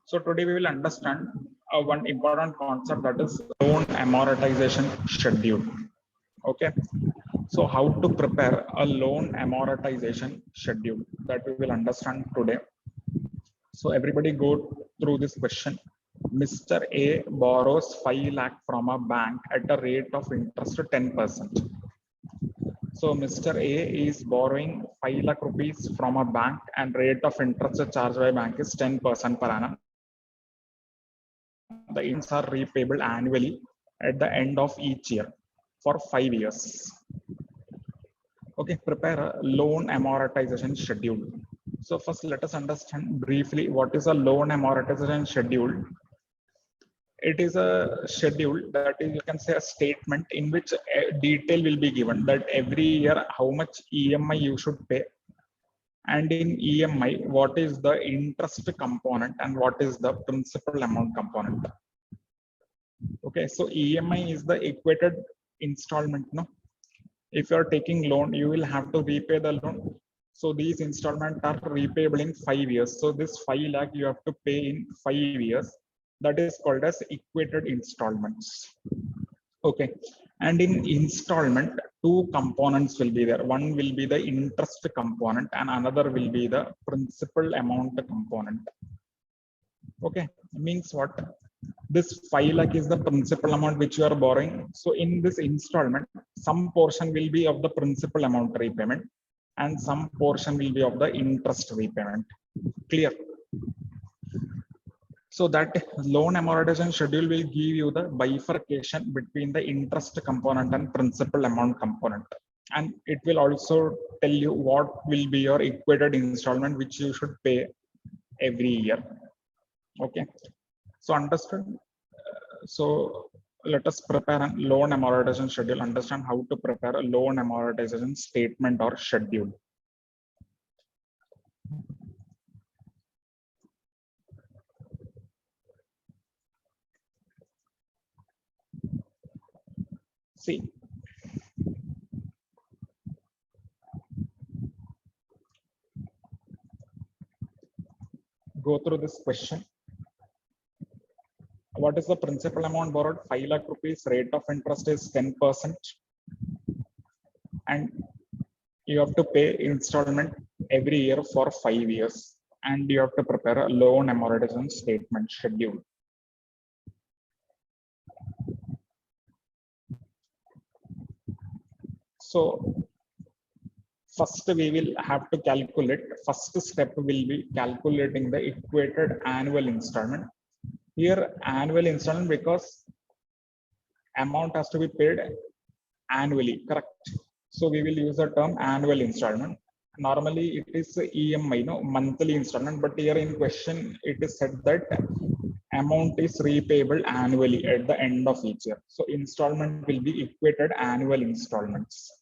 So today we will understand one important concept, that is loan amortization schedule. Okay. So how to prepare a loan amortization schedule, that we will understand today. So everybody go through this question. Mr. A borrows 5 lakh from a bank at a rate of interest 10%. So Mr. A is borrowing 5 lakh rupees from a bank and rate of interest charged by bank is 10% per annum. The interests are repayable annually at the end of each year for 5 years. Okay, prepare a loan amortization schedule. So first let us understand briefly what is a loan amortization schedule. It is a schedule, that is, you can say, a statement in which a detail will be given that every year how much EMI you should pay, and in EMI what is the interest component and what is the principal amount component. Okay, so EMI is the equated installment. No, if you are taking loan, you will have to repay the loan. So these installments are repayable in 5 years. So this 5 lakh you have to pay in 5 years. That is called as equated installments. Okay, and in installment, two components will be there. One will be the interest component and another will be the principal amount component. Okay, means what? This 5 lakh is the principal amount which you are borrowing. So in this installment, some portion will be of the principal amount repayment and some portion will be of the interest repayment. Clear? So that loan amortization schedule will give you the bifurcation between the interest component and principal amount component. And it will also tell you what will be your equated installment which you should pay every year. Okay. So understood. So let us prepare a loan amortization schedule. Understand how to prepare a loan amortization statement or schedule. See, go through this question. What is the principal amount borrowed? 5 lakh rupees. Rate of interest is 10%. And you have to pay installment every year for 5 years. And you have to prepare a loan amortization statement schedule. So first we will have to calculate, first step will be calculating the equated annual installment. Here annual installment because amount has to be paid annually, correct? So we will use the term annual installment. Normally it is EMI, no, monthly installment, but here in question it is said that amount is repayable annually at the end of each year. So installment will be equated annual installments,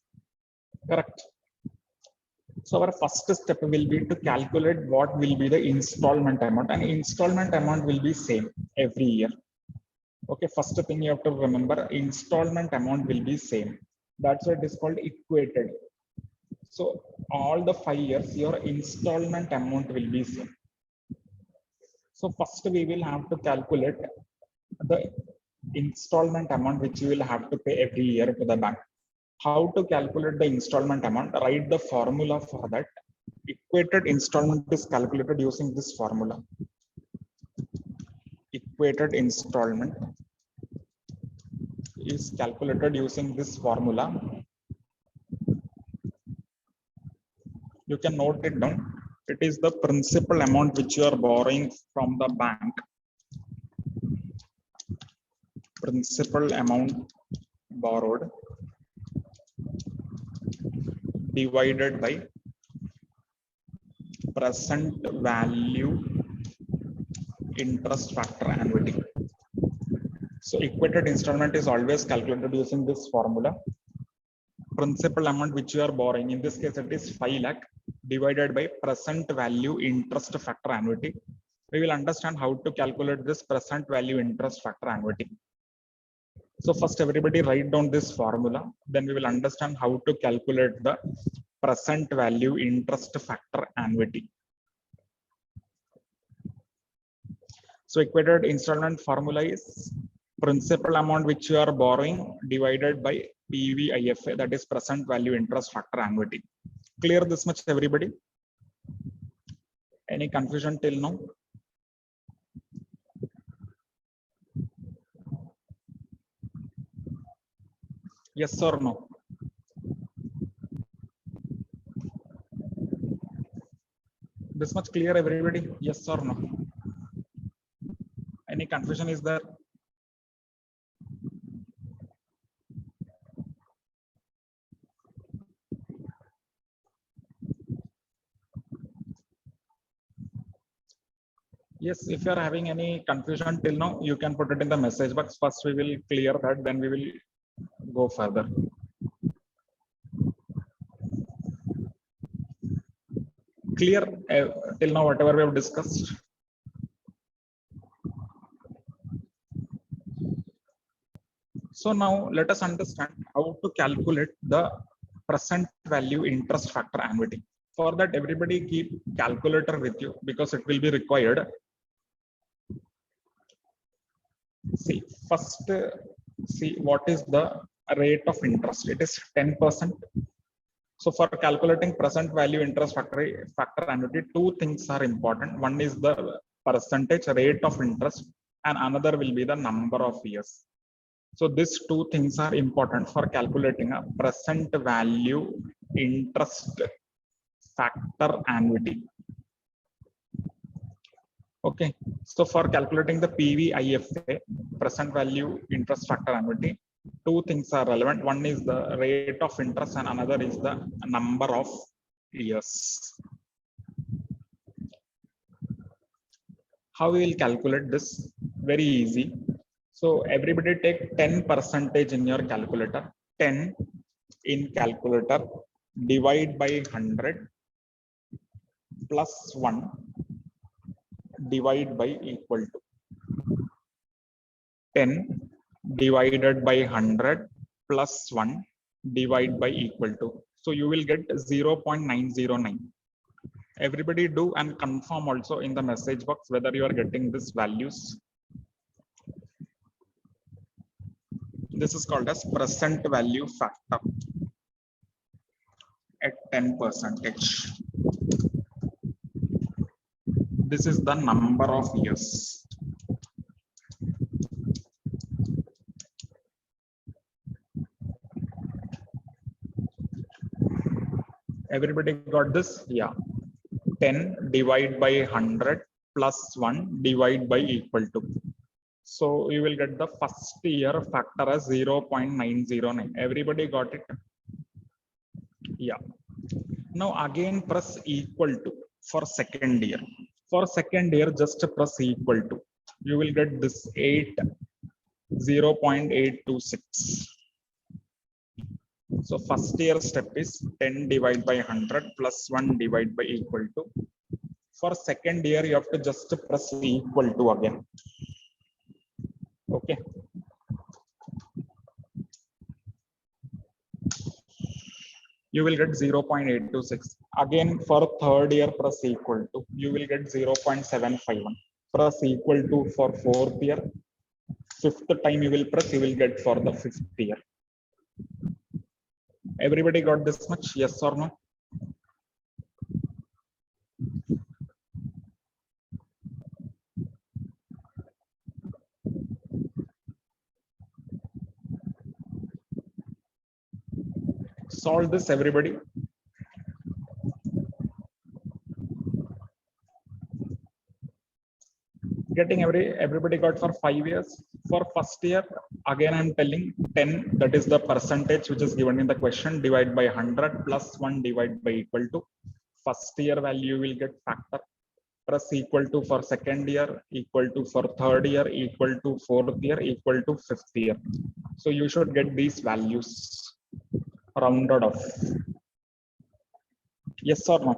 correct? So our first step will be to calculate what will be the installment amount, and installment amount will be same every year. Okay, first thing you have to remember, installment amount will be same. That's why it is called equated. So all the 5 years, your installment amount will be same. So first we will have to calculate the installment amount which you will have to pay every year to the bank. How to calculate the installment amount? Write the formula for that. Equated installment is calculated using this formula. Equated installment is calculated using this formula. You can note it down. It is the principal amount which you are borrowing from the bank. Principal amount borrowed divided by present value interest factor annuity. So equated installment is always calculated using this formula. Principal amount which you are borrowing, in this case it is 5 lakh, divided by present value interest factor annuity. We will understand how to calculate this present value interest factor annuity. So first everybody write down this formula, then we will understand how to calculate the present value interest factor annuity. So equated installment formula is principal amount which you are borrowing divided by PVIFA, that is present value interest factor annuity. Clear this much, everybody? Any confusion till now? Yes or no? This much clear, everybody? Yes or no? Any confusion is there? Yes, if you are having any confusion till now, you can put it in the message box. First, we will clear that, then we will go further. Clear till now, whatever we have discussed? So now let us understand how to calculate the present value interest factor annuity. For that, everybody keep calculator with you because it will be required. See, first, see what is the rate of interest. It is 10%. So for calculating present value interest factor annuity, two things are important. One is the percentage rate of interest, and another will be the number of years. So these two things are important for calculating a present value interest factor annuity. Okay, so for calculating the PVIFA, present value interest factor annuity, two things are relevant. One is the rate of interest and another is the number of years. How we will calculate this? Very easy. So everybody take 10% in your calculator. 10 in calculator, divide by 100 plus 1 divide by equal to 10 divided by 100 plus 1 divide by equal to. So you will get 0.909. Everybody do and confirm also in the message box whether you are getting these values. This is called as present value factor at 10%. This is the number of years. Everybody got this? Yeah. 10 divide by 100 plus 1 divide by equal to. So you will get the first year factor as 0.909. Everybody got it? Yeah. Now again press equal to for second year. For second year, just press equal to. You will get this 0.826. So first year step is 10 divided by 100 plus 1 divided by equal to. For second year, you have to just press equal to again. Okay. You will get 0.826. Again, for third year, press equal to. You will get 0.751. Press equal to for fourth year. Fifth time you will press, you will get for the fifth year. Everybody got this much? Yes or no? Solve this, everybody. Getting everybody got for 5 years. For first year, again I'm telling 10, that is the percentage which is given in the question, divide by 100 plus 1 divide by equal to. First year value will get factor. Press equal to for second year, equal to for third year, equal to fourth year, equal to fifth year. So you should get these values rounded off. Yes or no?